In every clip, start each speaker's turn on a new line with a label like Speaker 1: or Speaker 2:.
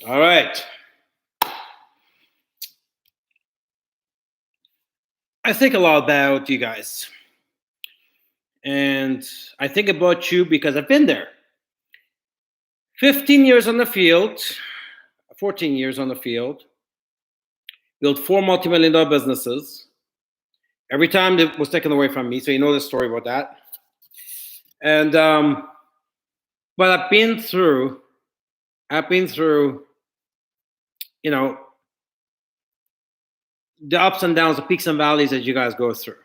Speaker 1: All right. I think a lot about you guys. And I think about you because I've been there. 15 years on the field, 14 years on the field, built four multi-million dollar businesses. Every time it was taken away from me. So you know the story about that. And but I've been through, you know, the ups and downs, the peaks and valleys that you guys go through.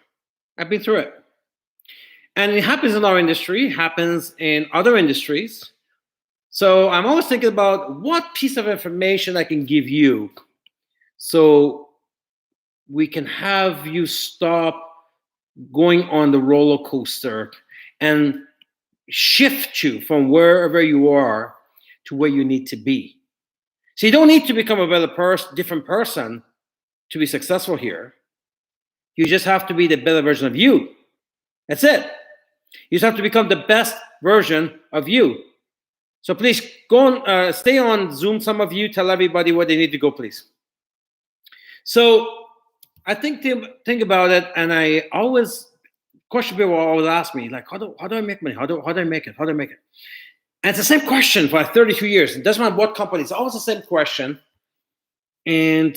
Speaker 1: I've been through it. And it happens in our industry, happens in other industries. So I'm always thinking about what piece of information I can give you so we can have you stop going on the roller coaster and shift you from wherever you are to where you need to be. So you don't need to become a better person, different person to be successful here. You just have to be the better version of you. That's it. You just have to become the best version of you. So please go on, stay on Zoom. Some of you tell everybody where they need to go, please. So I think about it, and I always question people always ask me, like, how do I make money? How do I make it? How do I make it? And it's the same question for 32 years. It doesn't matter what company, it's always the same question. And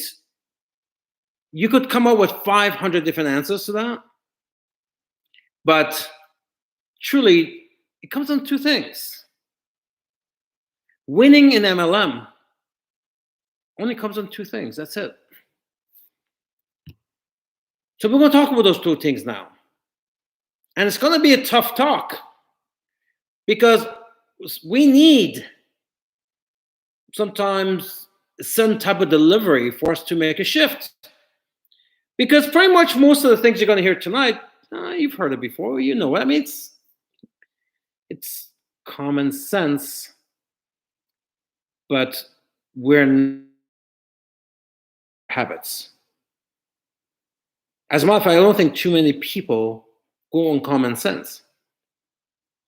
Speaker 1: you could come up with 500 different answers to that. But truly, it comes on two things. Winning in MLM only comes on two things. That's it. So we're going to talk about those two things now. And it's going to be a tough talk because we need sometimes some type of delivery for us to make a shift. Because pretty much most of the things you're going to hear tonight, you've heard it before. You know what I mean? It's common sense, but we're habits. As a matter of fact, I don't think too many people go on common sense.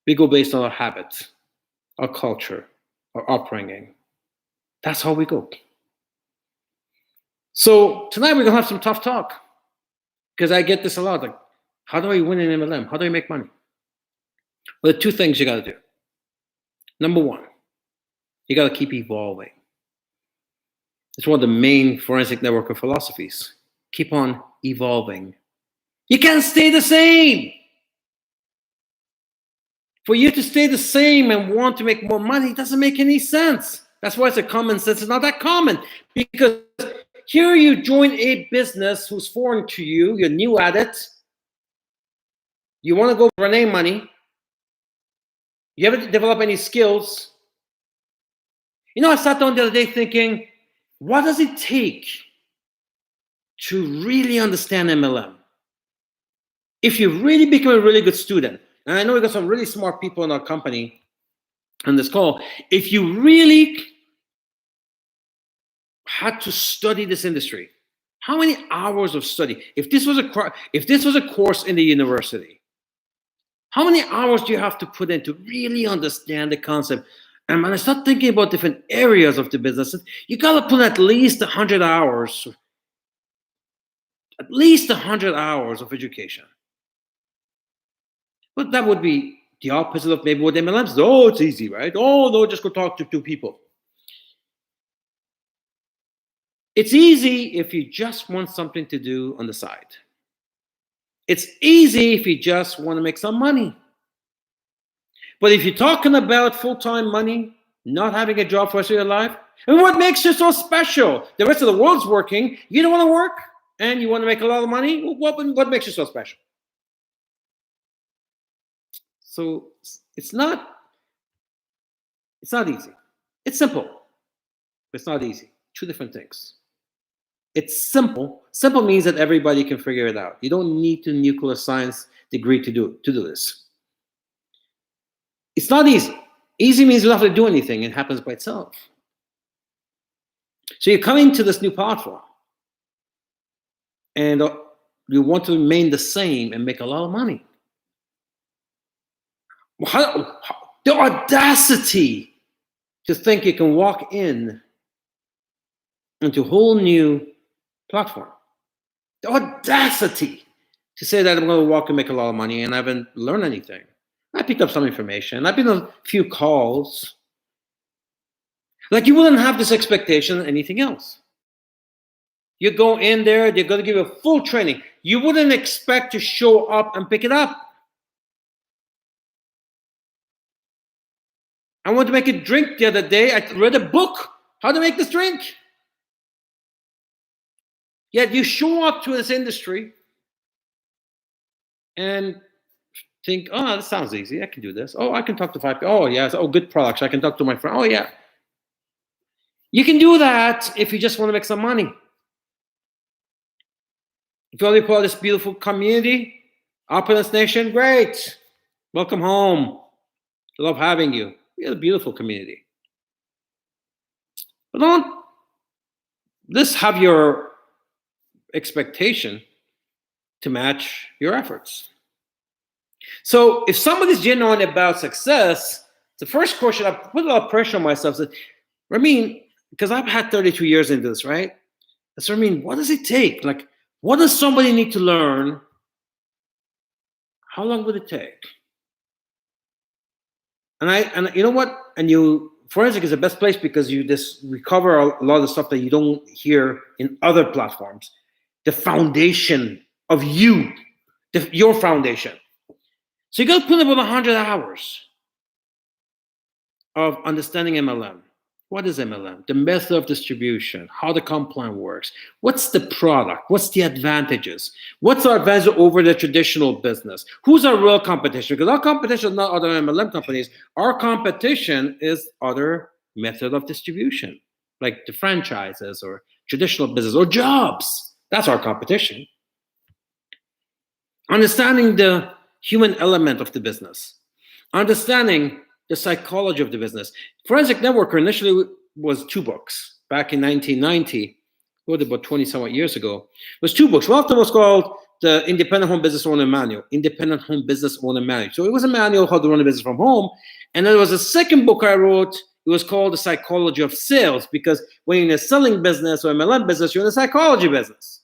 Speaker 1: We go based on our habits, our culture, our upbringing. That's how we go. So tonight we're going to have some tough talk because I get this a lot. Like, how do I win in MLM? How do I make money? Well, there are two things you got to do. Number one, you got to keep evolving. It's one of the main forensic networker philosophies. Keep on evolving. You can't stay the same. For you to stay the same and want to make more money doesn't make any sense. That's why it's a common sense. It's not that common because here you join a business who's foreign to you. You're new at it. You want to go for name money. You haven't developed any skills. You know, I sat down the other day thinking, what does it take to really understand MLM? If you really become a really good student, and I know we got some really smart people in our company on this call, if you really had to study this industry, how many hours of study? If this was a course in the university, how many hours do you have to put in to really understand the concept? And when I start thinking about different areas of the business, you got to put at least 100 hours, at least 100 hours of education. But that would be the opposite of maybe what MLMs do. Oh, it's easy, right? Oh, no, just go talk to two people. It's easy if you just want something to do on the side. It's easy if you just want to make some money. But if you're talking about full-time money, not having a job for the rest of your life, and what makes you so special? The rest of the world's working. You don't want to work, and you want to make a lot of money. What makes you so special? So it's not easy. It's simple, but it's not easy. Two different things. It's simple. Simple means that everybody can figure it out. You don't need a nuclear science degree to do this. It's not easy. Easy means you don't have to do anything. It happens by itself. So you come into this new platform and you want to remain the same and make a lot of money. The audacity to think you can walk in into a whole new platform. The audacity to say that I'm going to walk and make a lot of money and I haven't learned anything. I picked up some information. I've been on a few calls. Like, you wouldn't have this expectation of anything else. You go in there, they're going to give you a full training. You wouldn't expect to show up and pick it up. I wanted to make a drink the other day. I read a book, how to make this drink. Yet you show up to this industry and think, oh, this sounds easy. I can do this. Oh, I can talk to 5 people. Oh, yes. Oh, good products. I can talk to my friend. Oh, yeah. You can do that if you just want to make some money. If you want to be part of this beautiful community, Opulence Nation, great. Welcome home. I love having you. We have a beautiful community. But don't just have your expectation to match your efforts. So if somebody's genuine about success, the first question, I put a lot of pressure on myself. Because I've had 32 years into this, right? So what does it take? Like, what does somebody need to learn? How long would it take? And you know what? Forensic is the best place because you just recover a lot of the stuff that you don't hear in other platforms. The foundation of you, your foundation. So you got to put about 100 hours of understanding MLM. What is MLM? The method of distribution, how the comp plan works. What's the product? What's the advantages? What's our advantage over the traditional business? Who's our real competition? Because our competition is not other MLM companies. Our competition is other method of distribution, like the franchises or traditional business or jobs. That's our competition. Understanding the human element of the business. Understanding the psychology of the business. Forensic Networker initially was 2 books. Back in 1990, about 20-somewhat years ago, it was 2 books. One of them was called the Independent Home Business Owner Manual. Independent Home Business Owner Manual. So it was a manual how to run a business from home. And then there was a second book I wrote. It was called The Psychology of Sales, because when you're in a selling business or MLM business, you're in a psychology business.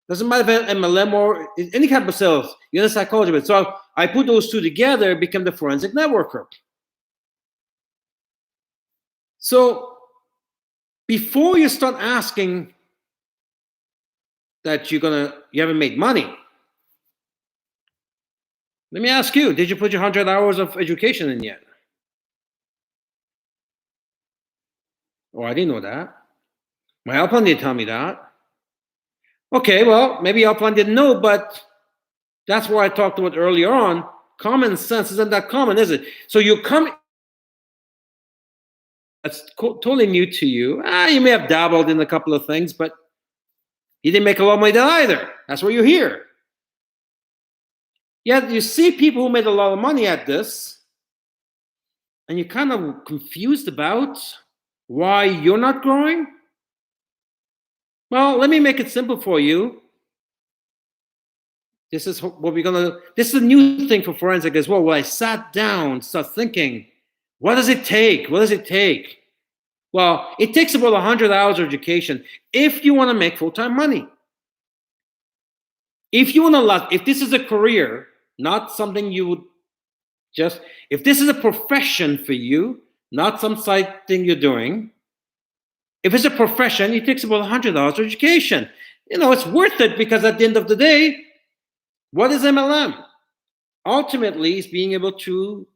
Speaker 1: Doesn't matter if MLM or any kind of sales, you're in a psychology business. So I put those 2 together, became the Forensic Networker. So before you start asking that you haven't made money, let me ask you, did you put your 100 hours of education in yet? Oh, I didn't know that. My upline didn't tell me that. Okay, well, maybe upline didn't know, but that's why I talked about earlier on. Common sense isn't that common, is it? So you come, that's totally new to you. You may have dabbled in a couple of things, but you didn't make a lot of money either. That's why you're here. Yet you see people who made a lot of money at this, and you're kind of confused about why you're not growing. Well, let me make it simple for you. This is what this is a new thing for Forensic as well, where I sat down, start thinking, what does it take? What does it take? Well, it takes about 100 hours of education if you want to make full-time money. If you want to, if this is a career, not something you would if this is a profession for you, not some side thing you're doing, if it's a profession, it takes about 100 hours of education. It's worth it, because at the end of the day, what is MLM? Ultimately, it's being able to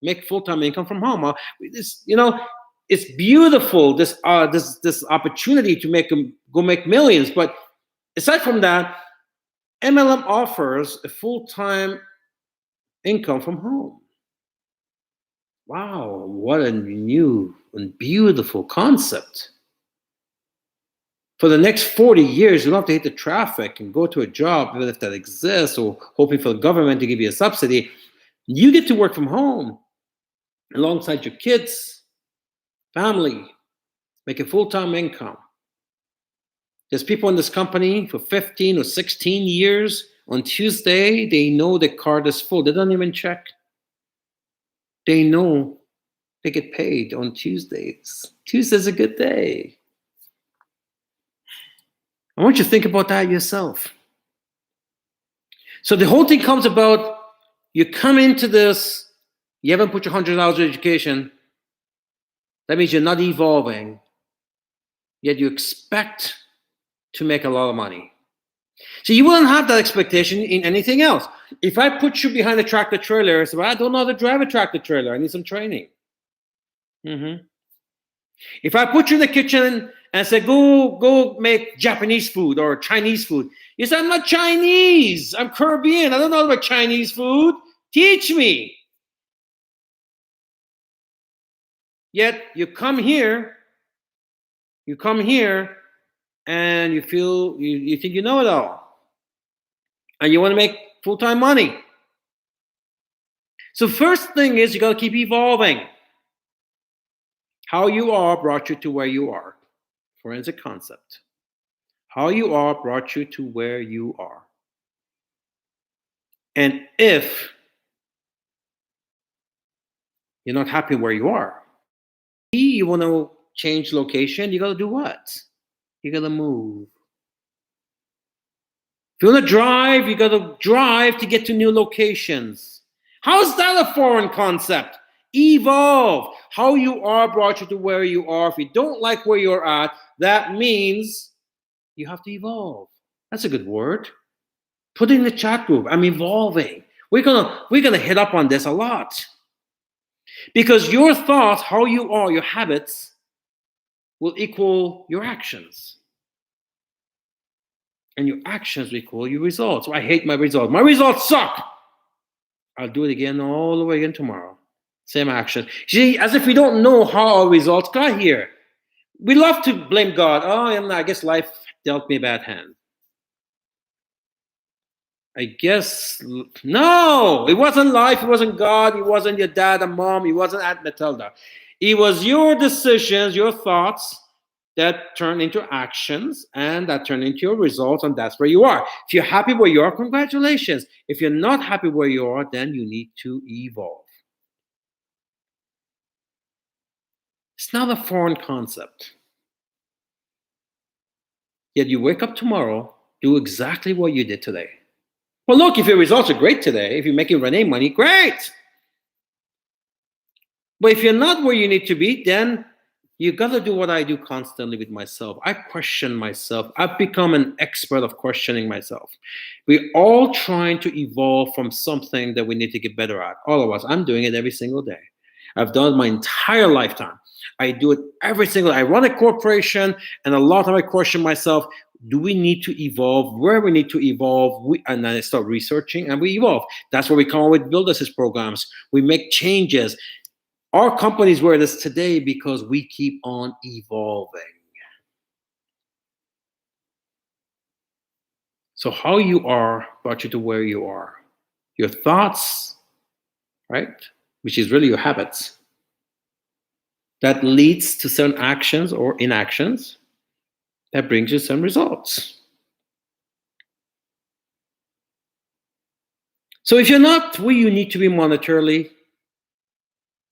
Speaker 1: make full-time income from home. It's beautiful, this opportunity to go make millions. But aside from that, MLM offers a full-time income from home. Wow, what a new and beautiful concept. For the next 40 years, you don't have to hit the traffic and go to a job, even if that exists, or hoping for the government to give you a subsidy. You get to work from home alongside your kids, family, make a full-time income. There's people in this company for 15 or 16 years. On Tuesday, they know the card is full. They don't even check. They know they get paid on Tuesdays. Tuesday's a good day. I want you to think about that yourself. So the whole thing comes about, you come into this, you haven't put your $100 in education. That means you're not evolving, yet you expect to make a lot of money. So you wouldn't have that expectation in anything else. If I put you behind a tractor trailer, I say, well, I don't know how to drive a tractor trailer. I need some training. If I put you in the kitchen and say, go make Japanese food or Chinese food, you say, I'm not Chinese. I'm Caribbean. I don't know about Chinese food. Teach me. Yet you come here and you feel, you think you know it all. And you want to make full-time money. So first thing is you got to keep evolving. How you are brought you to where you are. Forensic concept. How you are brought you to where you are. And if you're not happy where you are, you want to change location, you got to do what? You got to move. If you want to drive, you got to drive to get to new locations. How is that a foreign concept? Evolve. How you are brought you to where you are. If you don't like where you're at, that means you have to evolve. That's a good word. Put it in the chat group. I'm evolving. We're gonna hit up on this a lot. Because your thoughts, how you are, your habits, will equal your actions. And your actions will equal your results. So I hate my results. My results suck. I'll do it again all over again tomorrow. Same action. See, as if we don't know how our results got here. We love to blame God. Oh, I guess life dealt me a bad hand. I guess, no, it wasn't life, it wasn't God, it wasn't your dad and mom, it wasn't Aunt Matilda. It was your decisions, your thoughts that turn into actions and that turn into your results, and that's where you are. If you're happy where you are, congratulations. If you're not happy where you are, then you need to evolve. It's not a foreign concept. Yet you wake up tomorrow, do exactly what you did today. Well, look, if your results are great today, if you're making Renee money, great. But if you're not where you need to be, then you got to do what I do constantly with myself. I question myself. I've become an expert of questioning myself. We're all trying to evolve from something that we need to get better at. All of us. I'm doing it every single day. I've done it my entire lifetime. I do it every single day. I run a corporation, and a lot of I question myself. Do we need to evolve? Where we need to evolve? And then I start researching and we evolve. That's where we come up with Build Assist programs. We make changes. Our company is where it is today because we keep on evolving. So how you are brought you to where you are. Your thoughts, right? Which is really your habits. That leads to certain actions or inactions. That brings you some results. So if you're not where you need to be monetarily,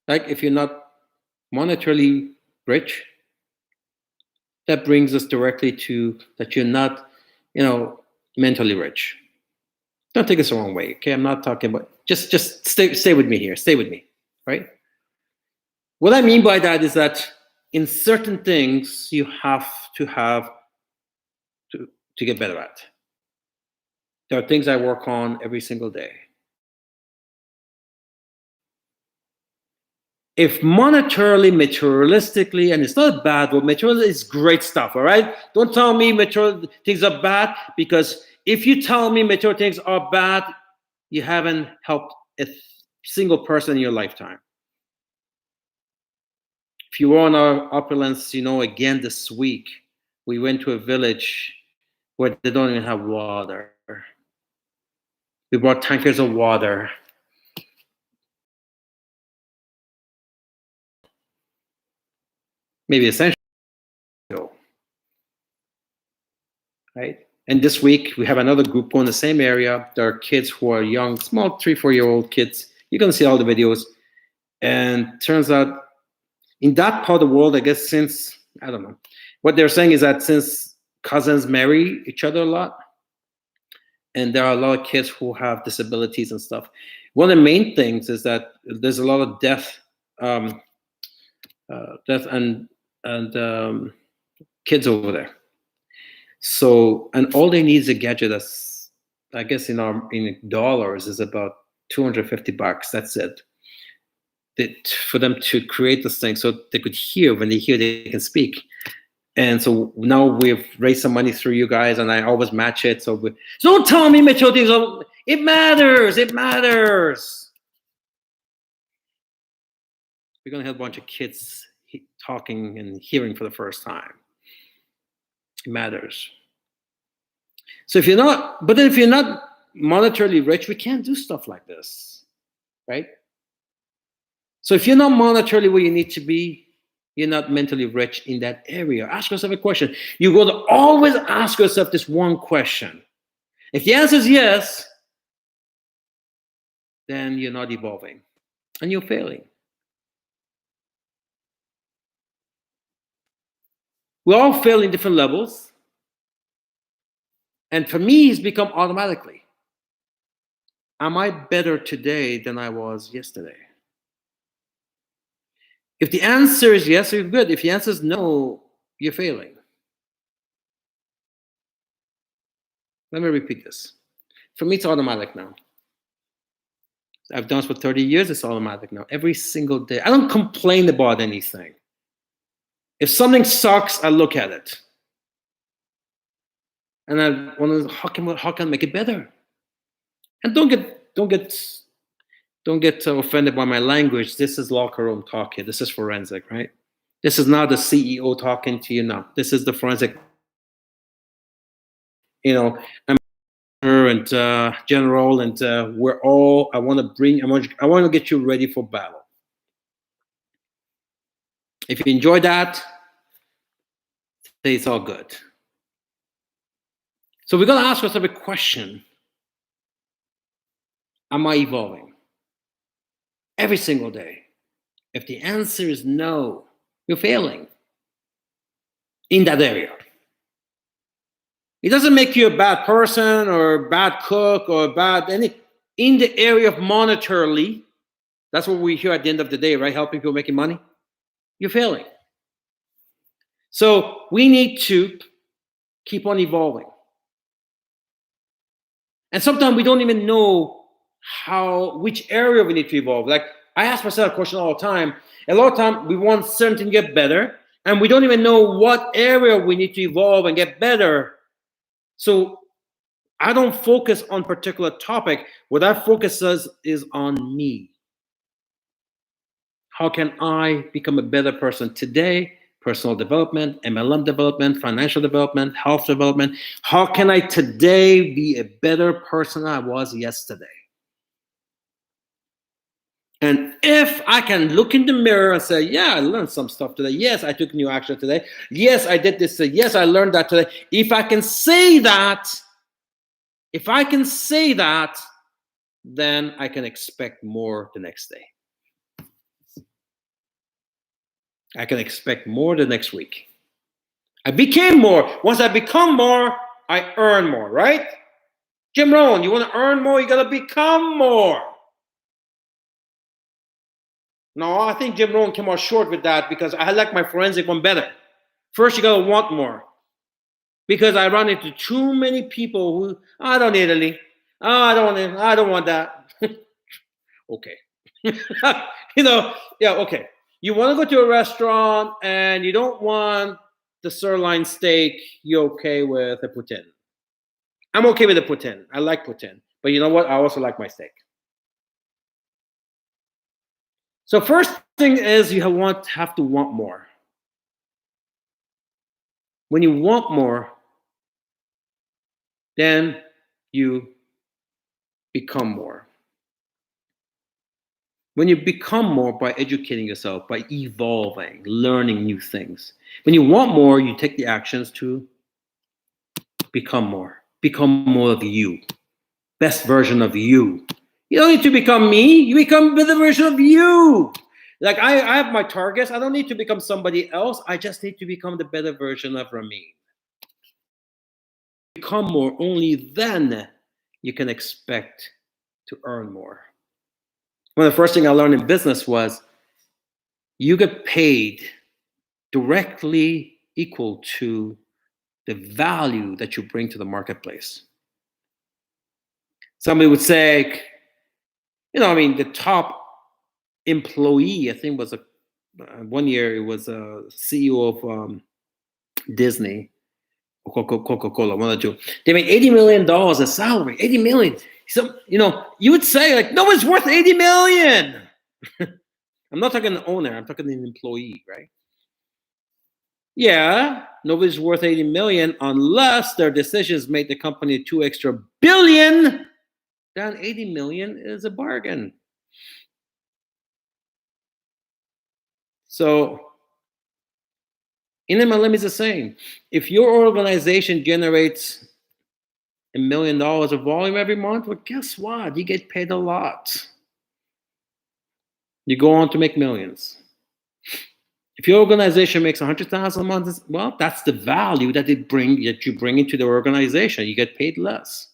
Speaker 1: like if you're not monetarily rich, that brings us directly to that you're not, mentally rich. Don't take this the wrong way, okay? I'm not talking about, just stay with me here, stay with me, right? What I mean by that is that in certain things you have to get better at. There are things I work on every single day. If monetarily, materialistically, and it's not bad, but material is great stuff, all right? Don't tell me material things are bad, because if you tell me material things are bad, you haven't helped a single person in your lifetime. If you were on our opulence, again this week, we went to a village where they don't even have water. We brought tankers of water. Maybe a century ago. Right? And this week, we have another group going in the same area. There are kids who are young, small 3-4-year-old kids. You're going to see all the videos. And turns out, in that part of the world, I guess I don't know. What they're saying is that since cousins marry each other a lot, and there are a lot of kids who have disabilities and stuff. One of the main things is that there's a lot of deaf and kids over there. So, and all they need is a gadget that's, I guess in dollars is about $250. That's it. For them to create this thing so they could hear. When they hear, they can speak. And so now we've raised some money through you guys, and I always match it. So don't tell me, Mitchell, things. It matters. It matters. We're gonna have a bunch of kids talking and hearing for the first time. It matters. So if you're not monetarily rich, we can't do stuff like this, right? So if you're not monetarily where you need to be, you're not mentally rich in that area. Ask yourself a question. You got to always ask yourself this one question. If the answer is yes, then you're not evolving and you're failing. We all fail in different levels. And for me, it's become automatically. Am I better today than I was yesterday? If the answer is yes, you're good. If the answer is no, you're failing. Let me repeat this. For me, it's automatic now. I've done this for 30 years. It's automatic now. Every single day. I don't complain about anything. If something sucks, I look at it. And I want to, how can I make it better? And don't get offended by my language. This is locker room talk here. This is forensic, right? This is not the CEO talking to you now. This is the forensic, and general, and we're all. I want to get you ready for battle. If you enjoy that, it's all good. So we're going to ask ourselves a question. Am I evolving? Every single day. If the answer is no, you're failing in that area. It doesn't make you a bad person or a bad cook or in the area of monetarily. That's what we hear at the end of the day, right? Helping people making money. You're failing. So we need to keep on evolving. And sometimes we don't even know which area we need to evolve. Like I ask myself a question all the time. A lot of time we want something to get better, and we don't even know what area we need to evolve and get better. So I don't focus on particular topic. What I focus is on me. How can I become a better person today? Personal development, MLM development, financial development, health development. How can I today be a better person than I was yesterday? And if I can look in the mirror and say, yeah, I learned some stuff today. Yes, I took new action today. Yes, I did this. Yes, I learned that today. If I can say that, then I can expect more the next day. I can expect more the next week. I became more. Once I become more, I earn more, right? Jim Rohn, you want to earn more, you got to become more. No, I think Jim Rohn came out short with that because I like my forensic one better. First, you got to want more. Because I run into too many people who, I don't need Italy. Oh, I don't want that. Okay. Yeah, okay. You want to go to a restaurant and you don't want the sirloin steak, you're okay with a poutine. I'm okay with the poutine. I like poutine. But you know what? I also like my steak. So first thing is you have to want more. When you want more, then you become more. When you become more by educating yourself, by evolving, learning new things. When you want more, you take the actions to become more. Become more of you. Best version of you. You don't need to become me. You become a better version of you. Like I have my targets. I don't need to become somebody else. I just need to become the better version of Ramin. become more, only then you can expect to earn more. One of the first things I learned in business was you get paid directly equal to the value that you bring to the marketplace. Somebody would say, the top employee, I think was 1 year, it was a CEO of Disney, Coca-Cola, one of the two. They made $80 million as salary, 80 million. So, you would say, like, no one's worth 80 million. I'm not talking the owner, I'm talking the employee, right? Yeah, nobody's worth 80 million unless their decisions make the company 2 extra billion. Then 80 million is a bargain. So in MLM is the same. If your organization generates $1 million of volume every month, well, guess what? You get paid a lot. You go on to make millions. If your organization makes 100,000 a month, well, that's the value that you bring into the organization. You get paid less.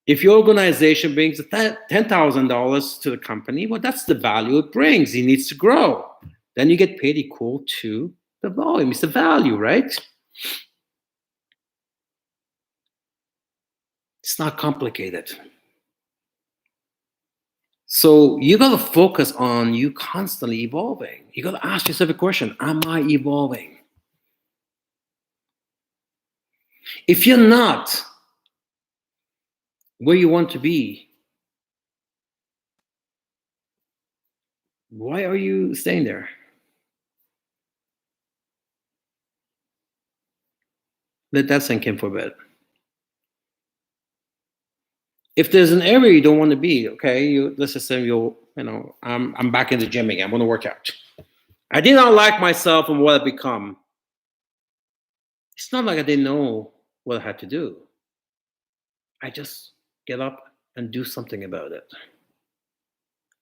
Speaker 1: If your organization brings $10,000 to the company, well, that's the value it brings. It needs to grow. Then you get paid equal to the volume. It's the value, right? It's not complicated. So you got to focus on you constantly evolving. You got to ask yourself a question: am I evolving? If you're not where you want to be, why are you staying there? Let that sink in for a bit. If there's an area you don't want to be, okay, let's just say I'm back in the gym again. I want to work out. I did not like myself and what I've become. It's not like I didn't know what I had to do. I just get up and do something about it.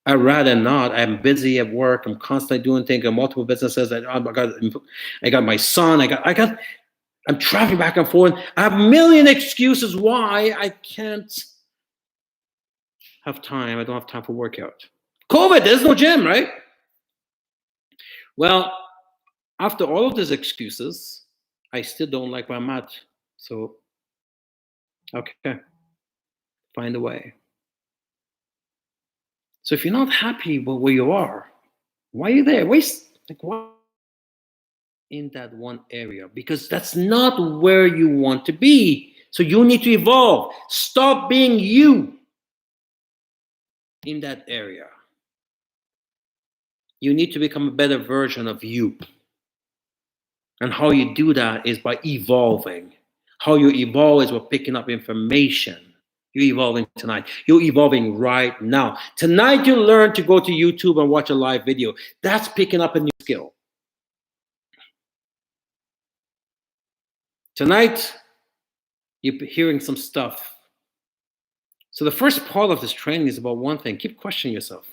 Speaker 1: I'd rather not. I'm busy at work. I'm constantly doing things. I have multiple businesses. I got my son. I'm traveling back and forth. I have a million excuses why I can't have time. I don't have time for workout. COVID, there's no gym, right? Well, after all of these excuses, I still don't like where I'm at. So, okay, find a way. So if you're not happy with where you are, why are you there? Why in that one area? Because that's not where you want to be. So you need to evolve. Stop being you in that area. You need to become a better version of you. And how you do that is by evolving. How you evolve is by picking up information. You're evolving tonight. You're evolving right now. Tonight you learn to go to YouTube and watch a live video. That's picking up a new skill. Tonight, you're hearing some stuff. So the first part of this training is about one thing. Keep questioning yourself.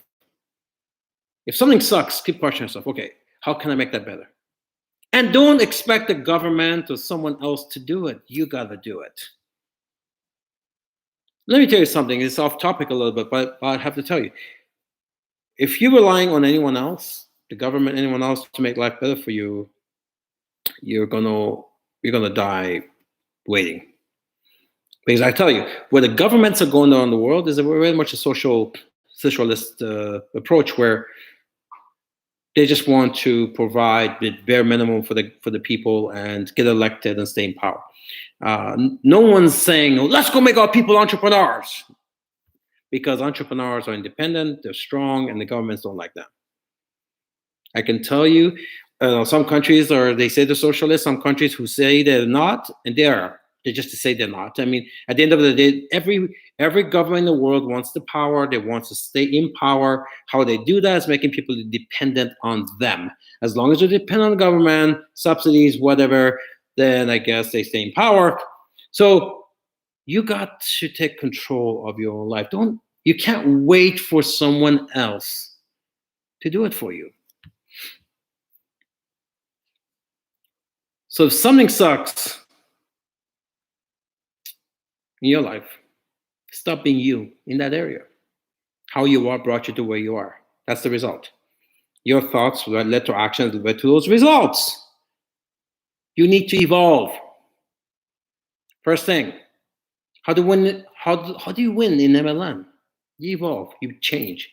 Speaker 1: If something sucks, keep questioning yourself. Okay, how can I make that better? And don't expect the government or someone else to do it. You got to do it. Let me tell you something. It's off topic a little bit, but I have to tell you. If you're relying on anyone else, the government, anyone else to make life better for you, you're gonna die waiting. Because I tell you, where the governments are going on in the world is very much a socialist approach where they just want to provide the bare minimum for the people and get elected and stay in power. No one's saying, let's go make our people entrepreneurs, because entrepreneurs are independent, they're strong, and the governments don't like them. I can tell you, some countries they say they're socialist, some countries who say they're not, and they are. They just say they're not. I mean, at the end of the day, every government in the world wants the power. They want to stay in power. How they do that is making people dependent on them. As long as you depend on the government, subsidies, whatever, then I guess they stay in power. So you got to take control of your own life. You can't wait for someone else to do it for you. So if something sucks, in your life. Stop being you in that area. How you are brought you to where you are. That's the result. Your thoughts led to actions led to those results. You need to evolve. First thing, how do you win in MLM? You evolve, you change.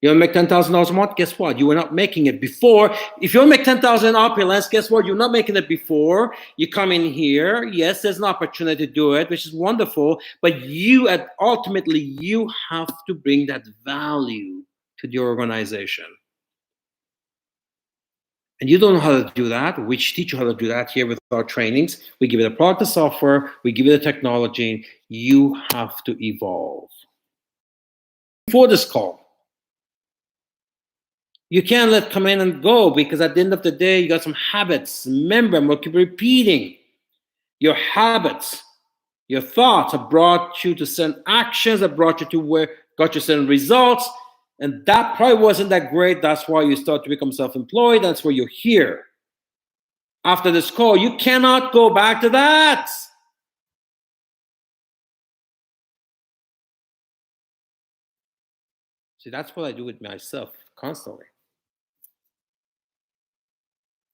Speaker 1: You want to make $10,000 a month? Guess what? You were not making it before. If you want to make $10,000 in opulence, guess what? You're not making it before. You come in here. Yes, there's an opportunity to do it, which is wonderful. But ultimately, you have to bring that value to the organization. And you don't know how to do that. We teach you how to do that here with our trainings. We give you the product, the software. We give you the technology. You have to evolve. Before this call, you can't let come in and go, because at the end of the day, you got some habits. Remember, I'm going to keep repeating. Your habits, your thoughts have brought you to certain actions, have brought you to where got you certain results. And that probably wasn't that great. That's why you start to become self-employed. That's where you're here. After this call, you cannot go back to that. See, that's what I do with myself constantly.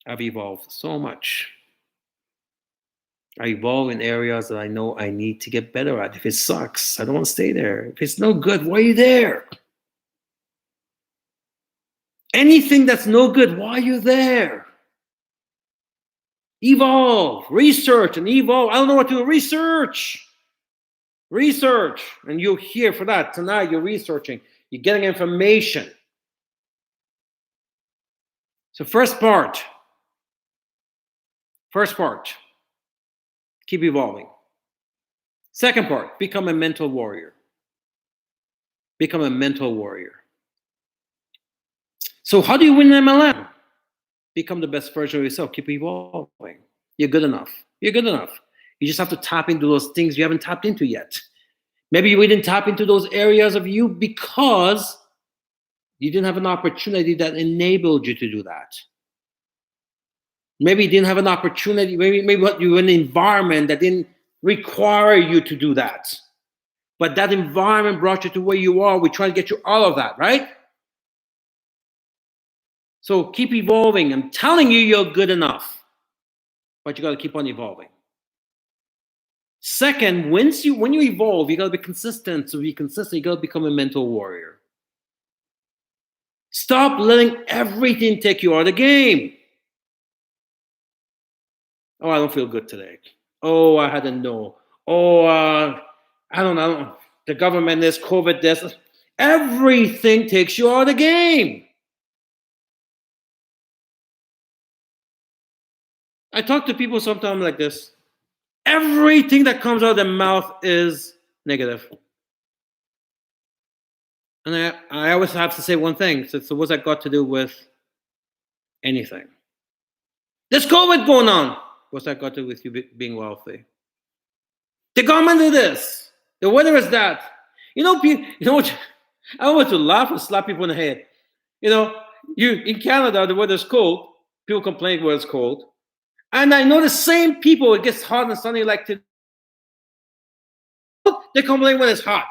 Speaker 1: I've evolved so much. I evolve in areas that I know I need to get better at. If it sucks, I don't want to stay there. If it's no good, why are you there? Anything that's no good, why are you there? Evolve, research, and evolve. I don't know what to do. Research. And you're here for that. Tonight, you're researching. You're getting information. So first part, keep evolving. Second part, become a mental warrior. Become a mental warrior. So how do you win MLM? Become the best version of yourself. Keep evolving. You're good enough. You just have to tap into those things you haven't tapped into yet. Maybe you didn't tap into those areas of you because you didn't have an opportunity that enabled you to do that. Maybe you didn't have an opportunity, maybe you were in an environment that didn't require you to do that. But that environment brought you to where you are. We try to get you out of that, right? So keep evolving. I'm telling you, you're good enough. But you got to keep on evolving. Second, when you evolve, you got to be consistent. So to be consistent, you got to become a mental warrior. Stop letting everything take you out of the game. Oh, I don't feel good today. Oh, I had a no. Oh, I don't know. The government this, COVID this. Everything takes you out of the game. I talk to people sometimes like this. Everything that comes out of their mouth is negative. And I always have to say one thing. So what's that got to do with anything? There's COVID going on. What's that got to do with you being wealthy? The government did this. The weather is that. You know what? I don't want to laugh or slap people in the head. In Canada, the weather's cold. People complain when it's cold. And I know the same people, it gets hot and sunny like today. They complain when it's hot.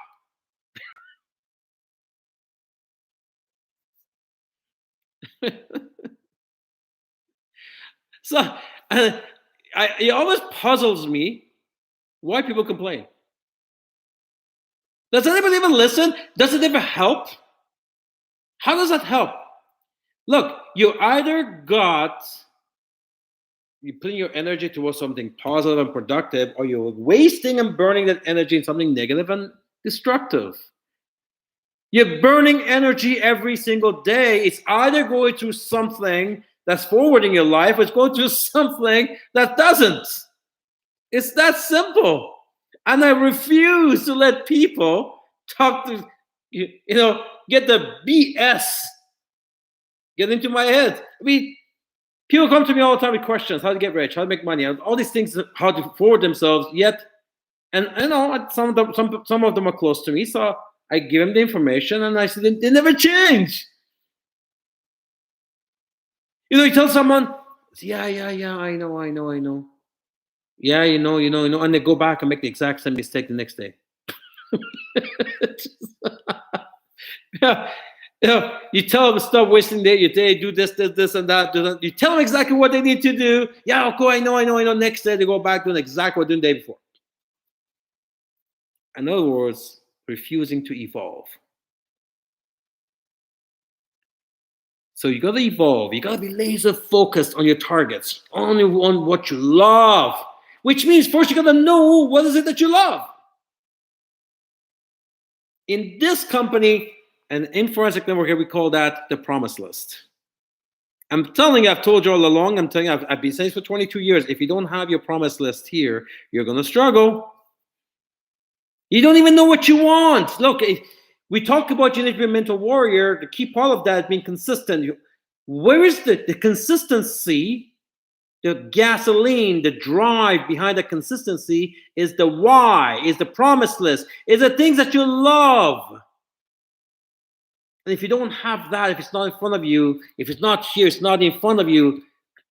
Speaker 1: So it always puzzles me why people complain. Does anybody even listen? Does it ever help? How does that help? Look, you're putting your energy towards something positive and productive, or you're wasting and burning that energy in something negative and destructive. You're burning energy every single day. It's either going through something that's forwarding your life, or it's going through something that doesn't. It's that simple. And I refuse to let people talk to, get the BS, get into my head. I mean, people come to me all the time with questions: how to get rich, how to make money, all these things, how to forward themselves. And some of them are close to me, so I give them the information, and I said they never change. You tell someone, yeah, I know. Yeah, and they go back and make the exact same mistake the next day. Yeah, you tell them stop wasting your day, do this, and that, do that. You tell them exactly what they need to do. Yeah, okay, I know. Next day they go back doing exactly what they did the day before. In other words, refusing to evolve. So you got to evolve. You got to be laser focused on your targets, only on what you love. Which means first you got to know what is it that you love. In this company, and in Forensic Network, we call that the promise list. I'm telling you, I've told you all along, I'm telling you, I've been saying this for 22 years. If you don't have your promise list here, you're going to struggle. You don't even know what you want. Look, we talk about you need to be a mental warrior. The key part of that is being consistent. Where is the consistency? The gasoline, the drive behind the consistency is the why, is the promise list, is the things that you love. And if you don't have that, if it's not in front of you, if it's not here, it's not in front of you,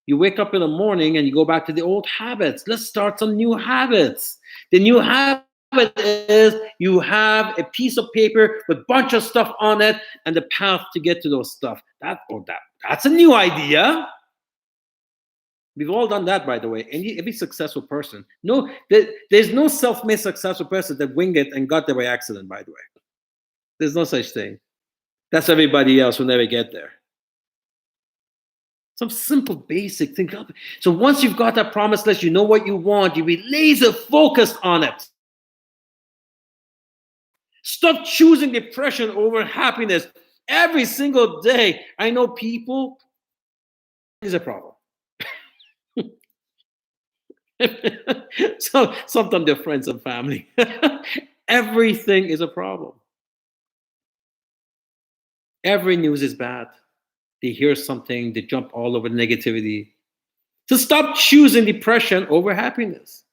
Speaker 1: you wake up in the morning and you go back to the old habits. Let's start some new habits. The new habit is you have a piece of paper with a bunch of stuff on it and the path to get to those stuff. That's a new idea. We've all done that, by the way. Every successful person. No, there's no self-made successful person that winged it and got there by accident, by the way. There's no such thing. That's everybody else who never get there. Some simple, basic thing. So once you've got that promise list, you know what you want. You be laser focused on it. Stop choosing depression over happiness every single day. I know people is a problem. So sometimes they're friends and family. Everything is a problem. Every news is bad. They hear something, they jump all over negativity. So stop choosing depression over happiness.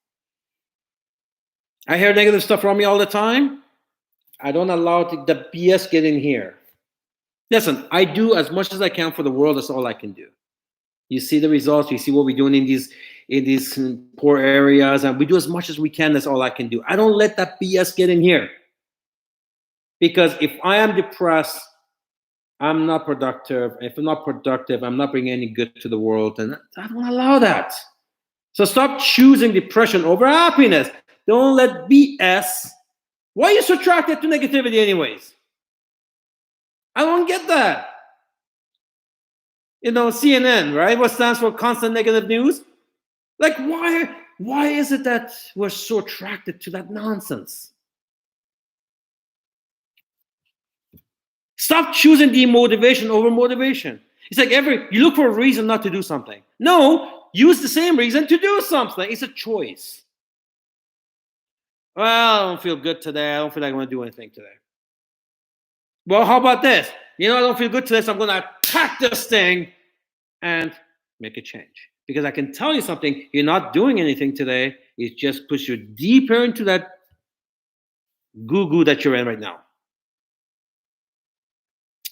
Speaker 1: I hear negative stuff from me all the time. I don't allow the BS get in here. Listen, I do as much as I can for the world. That's all I can do. You see the results. You see what we're doing in these poor areas, and we do as much as we can. That's all I can do. I don't let that BS get in here. Because if I am depressed, I'm not productive. If I'm not productive, I'm not bringing any good to the world, and I don't allow that. So stop choosing depression over happiness. Don't let BS. Why are you so attracted to negativity anyways? I don't get that. CNN, right? What stands for constant negative news? Like, why is it that we're so attracted to that nonsense? Stop choosing demotivation over motivation. It's like you look for a reason not to do something. No, use the same reason to do something. It's a choice. Well, I don't feel good today. I don't feel like I want to do anything today. Well, how about this? I don't feel good today, so I'm going to attack this thing and make a change. Because I can tell you something, you're not doing anything today. It just puts you deeper into that goo-goo that you're in right now.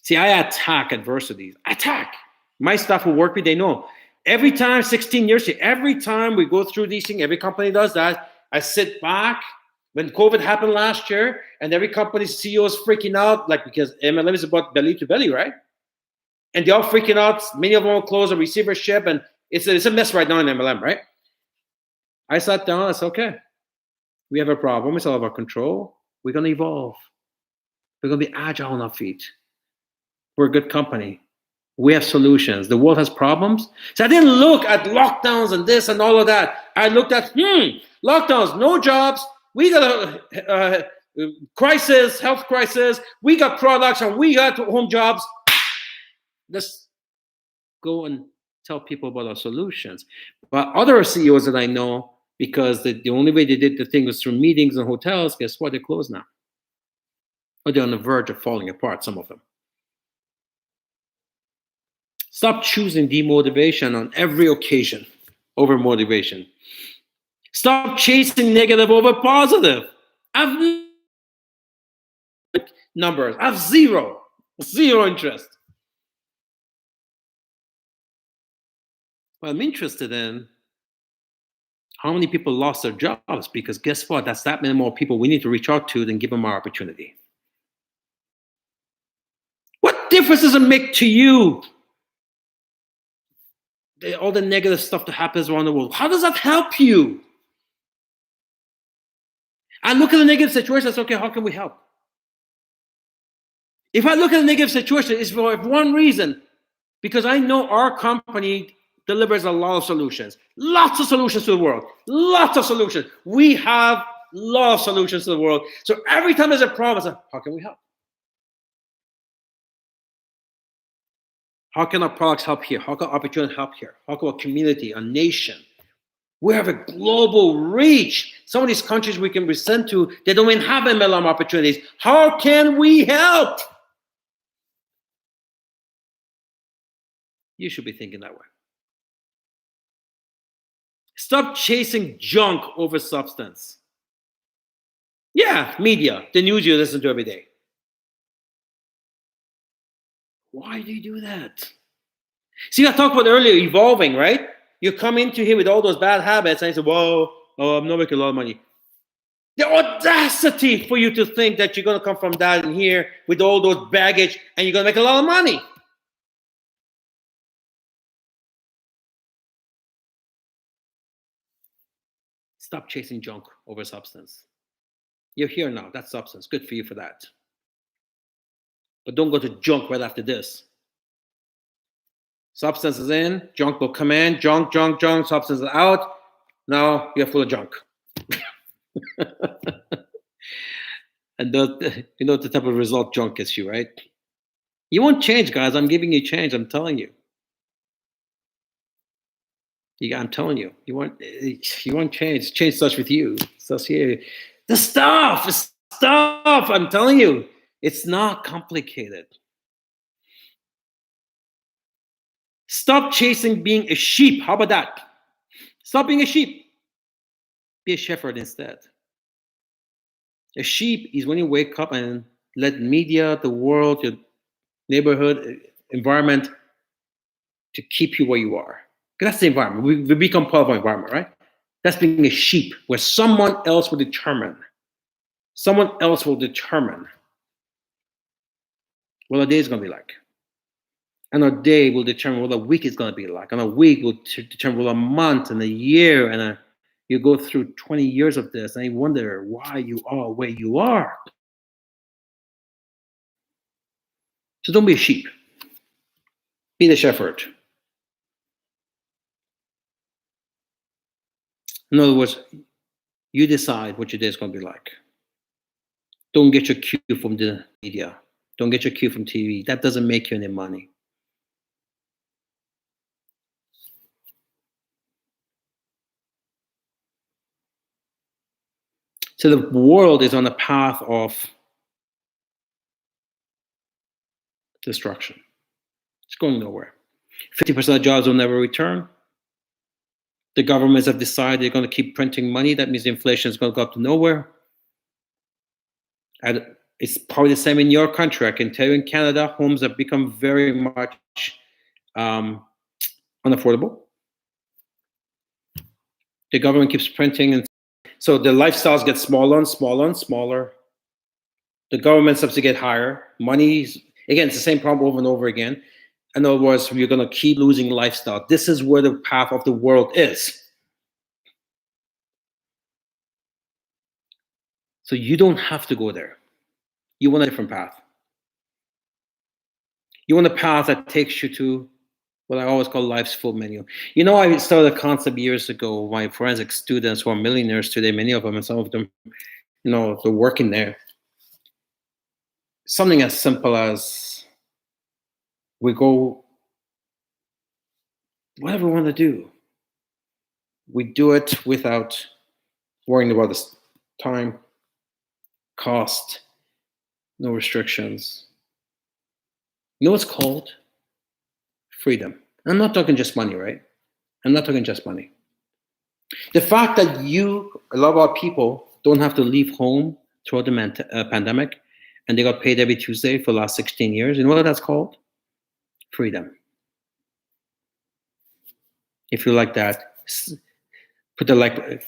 Speaker 1: See, I attack adversities. Attack. My staff who work with, they know. Every time, 16 years, every time we go through these things, every company does that. I sit back. When COVID happened last year, and every company's CEO is freaking out, like because MLM is about belly to belly, right? And they're all freaking out. Many of them will close a receivership, and it's a mess right now in MLM, right? I sat down. I said, okay, we have a problem. It's all about control. We're going to evolve. We're going to be agile on our feet. We're a good company. We have solutions. The world has problems. So I didn't look at lockdowns and this and all of that. I looked at, lockdowns, no jobs. We got a crisis, health crisis. We got products and we got home jobs. Let's go and tell people about our solutions. But other CEOs that I know, because the only way they did the thing was through meetings and hotels, guess what? They're closed now. Or they're on the verge of falling apart, some of them. Stop choosing demotivation on every occasion over motivation. Stop chasing negative over positive. I've numbers. I have zero interest. What I'm interested in, How many people lost their jobs? Because guess what? That's that many more people we need to reach out to than give them more opportunity. What difference does it make to you? All the negative stuff that happens around the world. How does that help you? I look at the negative situation, I say, okay, how can we help? If I look at the negative situation, it's for one reason, because I know our company delivers a lot of solutions. Lots of solutions to the world. Lots of solutions. We have a lot of solutions to the world. So every time there's a problem, I say, how can we help? How can our products help here? How can opportunity help here? How can our community, a nation? We have a global reach. Some of these countries we can present to, they don't even have MLM opportunities. How can we help? You should be thinking that way. Stop chasing junk over substance. Yeah, media, the news you listen to every day. Why do you do that? See, I talked about earlier, evolving, right? You come into here with all those bad habits and you say, whoa, I'm not making a lot of money. The audacity for you to think that you're going to come from that and here with all those baggage and you're going to make a lot of money. Stop chasing junk over substance. You're here now. That's substance. Good for you for that. But don't go to junk right after this. Substance is in, junk will come in, junk, substance is out. Now you're full of junk. And you know the type of result junk gets you, right? You won't change, guys. I'm giving you change. I'm telling you. I'm telling you, you won't change. Change starts with you. Starts here. The stuff. I'm telling you, it's not complicated. Stop chasing being a sheep. How about that? Stop being a sheep. Be a shepherd instead. A sheep is when you wake up and let media, the world, your neighborhood, environment to keep you where you are. That's the environment. We become part of our environment, right? That's being a sheep, where someone else will determine. Someone else will determine what a day is going to be like. And a day will determine what a week is going to be like. And a week will determine what a month and a year. And you go through 20 years of this and you wonder why you are where you are. So don't be a sheep. Be the shepherd. In other words, you decide what your day is going to be like. Don't get your cue from the media. Don't get your cue from TV. That doesn't make you any money. So the world is on a path of destruction. It's going nowhere. 50% of jobs will never return. The governments have decided they're going to keep printing money. That means inflation is going to go up to nowhere. And it's probably the same in your country. I can tell you in Canada, homes have become very much unaffordable. The government keeps printing, and so the lifestyles get smaller and smaller and smaller. The government subsidies get higher. Money's, again, it's the same problem over and over again. In other words, you're going to keep losing lifestyle. This is where the path of the world is. So you don't have to go there. You want a different path. You want a path that takes you to what I always call life's full menu. You know, I started a concept years ago. My forensic students who are millionaires today, many of them, and some of them, you know, they're working there. Something as simple as we go, whatever we want to do, we do it without worrying about the time, cost, no restrictions. You know what's called? Freedom. I'm not talking just money, right? I'm not talking just money. The fact that a lot of our people don't have to leave home throughout the pandemic, and they got paid every Tuesday for the last 16 years, you know what that's called? Freedom. If you like that, put the like,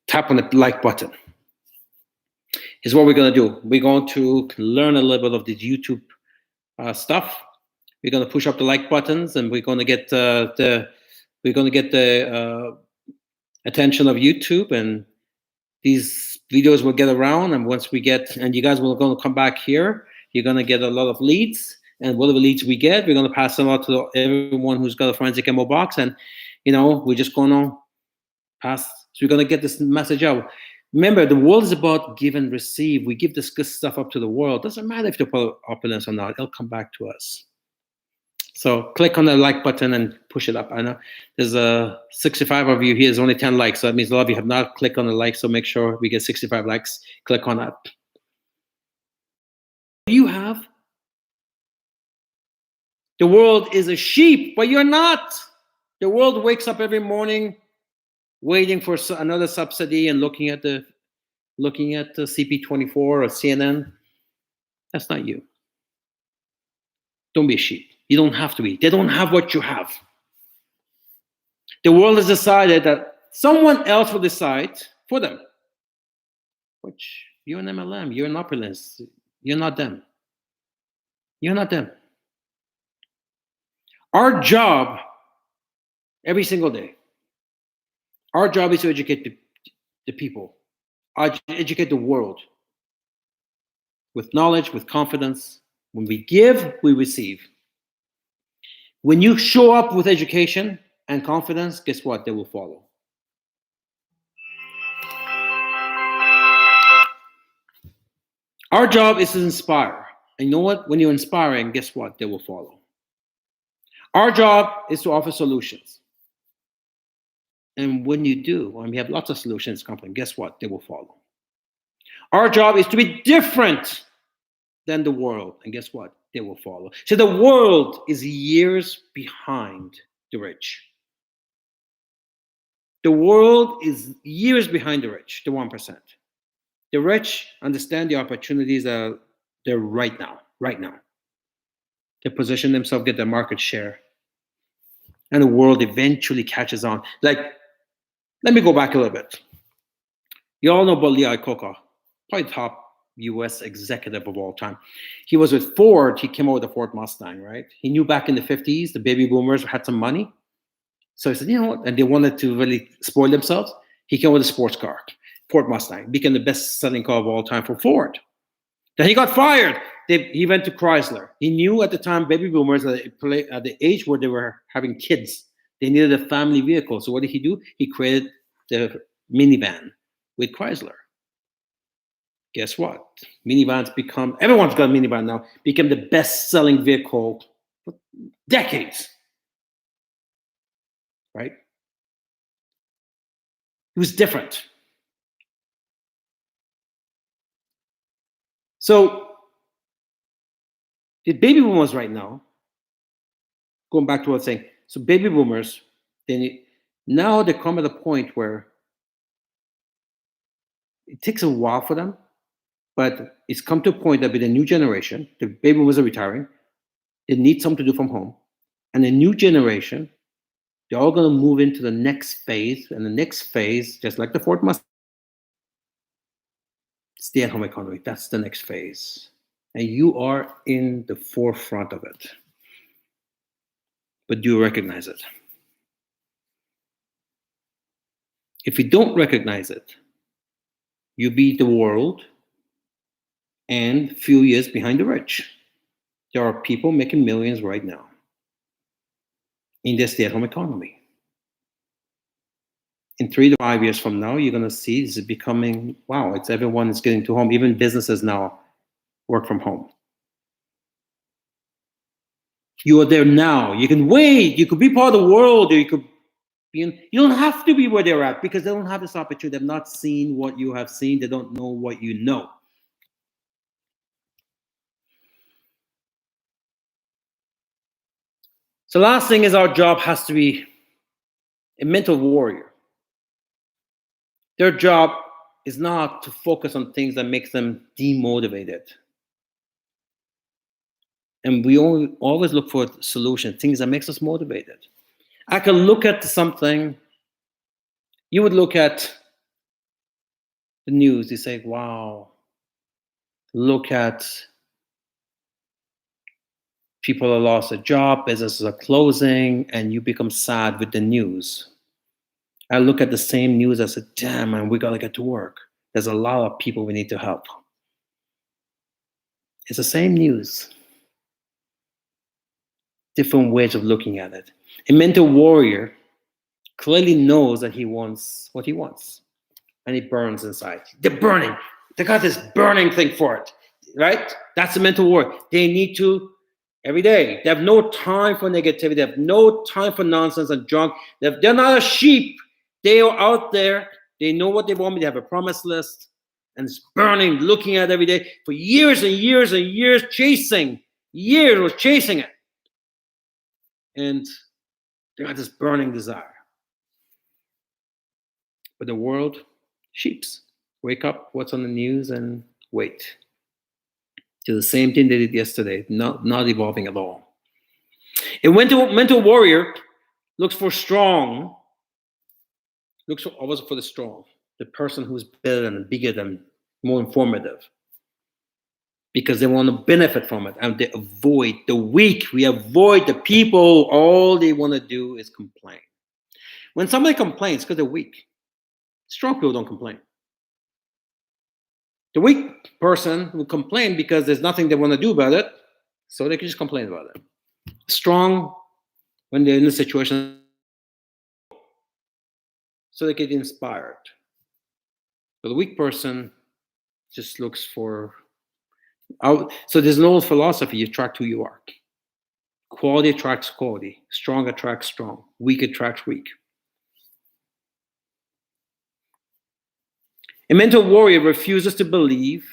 Speaker 1: tap on the like button. Here's what we're going to do. We're going to learn a little bit of this YouTube stuff. We're going to push up the like buttons, and we're going to get the attention of YouTube, and these videos will get around. And once we get, and you guys will going to come back here, you're going to get a lot of leads. And whatever leads we get, we're going to pass them out to everyone who's got a forensic MO box. And, we're just going to pass. So we're going to get this message out. Remember, the world is about give and receive. We give this good stuff up to the world. Doesn't matter if they're opulence or not. It'll come back to us. So click on the like button and push it up. I know there's 65 of you here. There's only 10 likes. So that means a lot of you have not clicked on the like. So make sure we get 65 likes. Click on that. You have. The world is a sheep, but you're not. The world wakes up every morning waiting for another subsidy and looking at the CP24 or CNN. That's not you. Don't be a sheep. You don't have to be. They don't have what you have. The world has decided that someone else will decide for them. Which you're an MLM. You're an opulence. You're not them. You're not them. Our job, every single day, our job is to educate the people, educate the world with knowledge, with confidence. When we give, we receive. When you show up with education and confidence, guess what? They will follow. Our job is to inspire. And you know what? When you're inspiring, guess what? They will follow. Our job is to offer solutions. And when you do, and we have lots of solutions company, guess what? They will follow. Our job is to be different than the world. And guess what? They will follow. So the world is years behind the rich. The world is years behind the rich, the 1%. The rich understand the opportunities that are there right now. They position themselves, get their market share. And the world eventually catches on. Like, let me go back a little bit. You all know about Lee Iacocca, probably top US executive of all time. He was with Ford. He came out with a Ford Mustang, right? He knew back in the 50s, the baby boomers had some money. So he said, you know what? And they wanted to really spoil themselves. He came with a sports car, Ford Mustang, became the best-selling car of all time for Ford. Then he got fired. He went to Chrysler. He knew at the time baby boomers at the age where they were having kids, they needed a family vehicle. So what did he do? He created the minivan with Chrysler. Guess what? Minivans everyone's got a minivan now, became the best-selling vehicle for decades. Right? It was different. So the baby boomers right now, going back to what I was saying, so baby boomers, now they come at a point where it takes a while for them, but it's come to a point that with the new generation, the baby boomers are retiring, they need something to do from home. And the new generation, they're all going to move into the next phase, and the next phase, just like the Ford Mustang, stay-at-home economy. That's the next phase. And you are in the forefront of it. But do you recognize it? If you don't recognize it, you beat the world and a few years behind the rich. There are people making millions right now in the stay-at-home economy. In 3 to 5 years from now, you're going to see this is becoming, wow, it's everyone is getting to home. Even businesses now work from home. You are there now. You can wait. You could be part of the world, or you could be in, you don't have to be where they're at because they don't have this opportunity. They've not seen what you have seen. They don't know what you know. So last thing is our job has to be a mental warrior. Their job is not to focus on things that makes them demotivated. And we always look for solutions, things that makes us motivated. I can look at something You would look at the news, you say, wow, look at people have lost a job, businesses are closing, and you become sad with the news. I look at the same news, I said, damn, man, we gotta get to work. There's a lot of people we need to help. It's the same news, different ways of looking at it. A mental warrior clearly knows that he wants what he wants, and he burns inside. They're burning. They got this burning thing for it, right? That's a mental warrior. They need to every day. They have no time for negativity. They have no time for nonsense and junk. They're not a sheep. They are out there. They know what they want. They have a promise list, and it's burning, looking at it every day for years and years and years, chasing. Years was chasing it, and they got this burning desire. But the world, sheeps. Wake up, what's on the news, and wait. Do the same thing they did yesterday, not evolving at all. A mental warrior looks for strong, looks for, always for the strong, the person who's better and bigger than, more informative, because they want to benefit from it, and they avoid the weak. We avoid the people. All they want to do is complain. When somebody complains, because they're weak. Strong people don't complain. The weak person will complain because there's nothing they want to do about it, so they can just complain about it. Strong, when they're in a situation, so they get inspired. But the weak person just looks for so there's an old philosophy: you attract who you are. Quality attracts quality. Strong attracts strong. Weak attracts weak. A mental warrior refuses to believe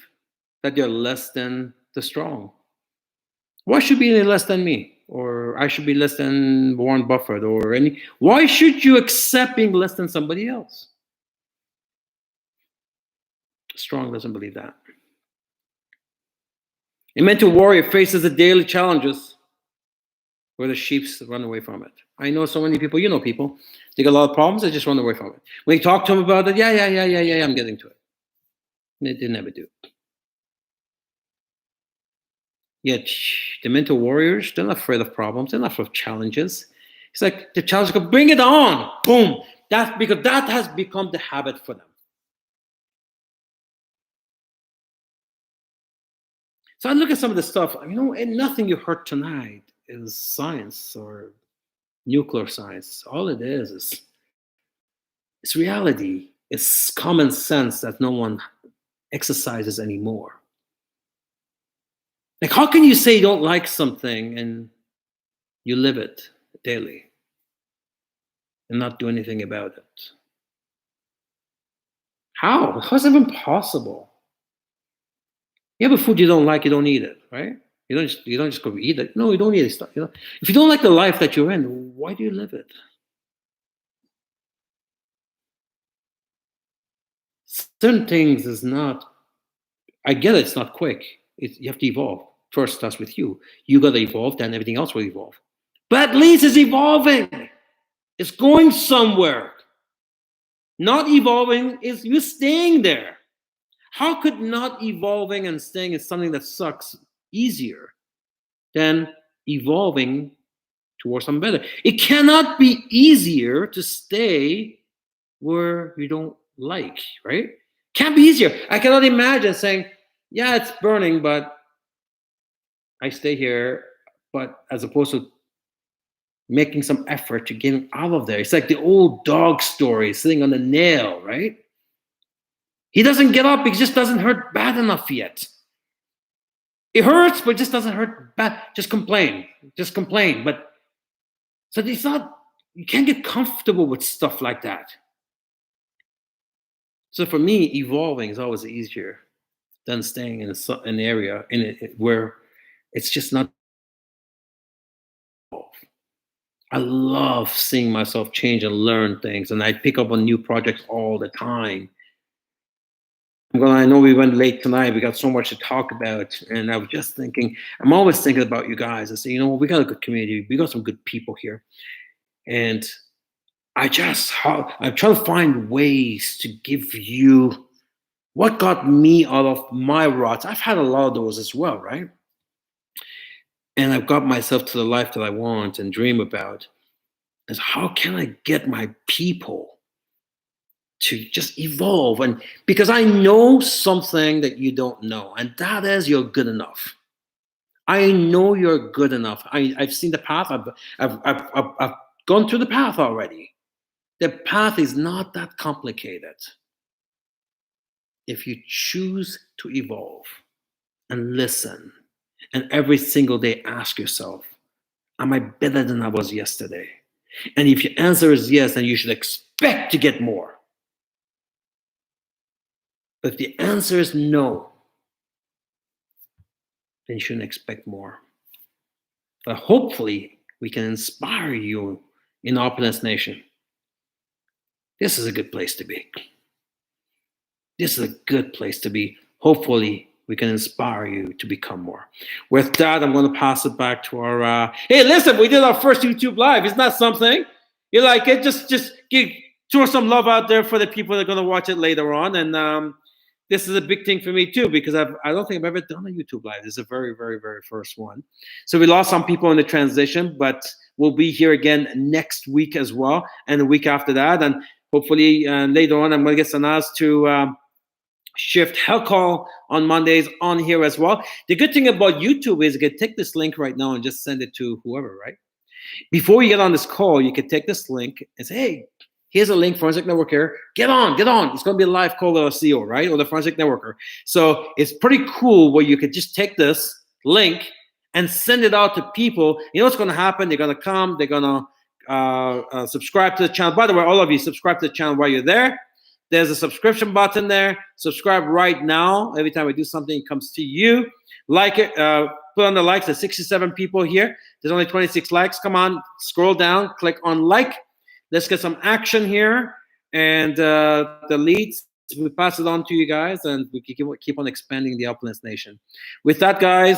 Speaker 1: that they're less than the strong. Why should be any less than me? Or I should be less than Warren Buffett or any. Why should you accept being less than somebody else? Strong doesn't believe that. A mental warrior faces the daily challenges where the sheep run away from it. I know so many people, you know people, they got a lot of problems, they just run away from it. When you talk to them about it, yeah, I'm getting to it. They never do. Yet the mental warriors, they're not afraid of problems, they're not afraid of challenges. It's like the challenge go, bring it on, boom. That's because that has become the habit for them. So I look at some of the stuff, and nothing you heard tonight is science or nuclear science. All it is it's reality. It's common sense that no one exercises anymore. Like, how can you say you don't like something and you live it daily and not do anything about it? How? How's that even possible? You have a food you don't like, you don't eat it, right? You don't just go eat it. No, you don't eat it. If you don't like the life that you're in, why do you live it? Certain things is not. I get it. It's not quick. You have to evolve. First starts with you. You got to evolve, then everything else will evolve. But at least it's evolving. It's going somewhere. Not evolving is you staying there. How could not evolving and staying is something that sucks easier than evolving towards something better? It cannot be easier to stay where you don't like, right? Can't be easier. I cannot imagine saying, yeah, it's burning, but I stay here, but as opposed to making some effort to getting out of there. It's like the old dog story, sitting on the nail, right? He doesn't get up, it just doesn't hurt bad enough yet. It hurts, but it just doesn't hurt bad. Just complain. But so it's not, you can't get comfortable with stuff like that. So for me, evolving is always easier than staying in an area where it's just not. I love seeing myself change and learn things, and I pick up on new projects all the time. I know we went late tonight. We got so much to talk about, and I was just thinking. I'm always thinking about you guys. I say, we got a good community. We got some good people here, and I'm trying to find ways to give you what got me out of my ruts. I've had a lot of those as well, right? And I've got myself to the life that I want and dream about. Is how can I get my people to just evolve? And because I know something that you don't know, and that is you're good enough. I know you're good enough. I've seen the path. I've gone through the path already. The path is not that complicated. If you choose to evolve and listen, and every single day ask yourself, am I better than I was yesterday? And if your answer is yes, then you should expect to get more. But if the answer is no, then you shouldn't expect more. But hopefully, we can inspire you in Opulence Nation. This is a good place to be. This is a good place to be. Hopefully, we can inspire you to become more. With that, I'm going to pass it back to our. Hey, listen, we did our first YouTube live. Isn't that something? You like it? Just throw some love out there for the people that are going to watch it later on. And this is a big thing for me too, because I don't think I've ever done a YouTube live. This is a very, very, very first one. So we lost some people in the transition, but we'll be here again next week as well, and the week after that, and hopefully later on I'm going to get Sanaz to shift Hell Call on Mondays on here as well. The good thing about YouTube is you can take this link right now and just send it to whoever, right? Before you get on this call, you can take this link and say, hey, here's a link, Forensic Network here. Get on. It's going to be a live call with our CEO, right? Or the Forensic Networker. So it's pretty cool where you could just take this link and send it out to people. You know what's going to happen? They're going to come. They're going to subscribe to the channel. By the way, all of you, subscribe to the channel while you're there. There's a subscription button there. Subscribe right now. Every time I do something, it comes to you. Like it. Put on the likes. There's 67 people here. There's only 26 likes. Come on. Scroll down. Click on like. Let's get some action here. And the leads, we pass it on to you guys. And we keep on expanding the Opulence Nation. With that, guys.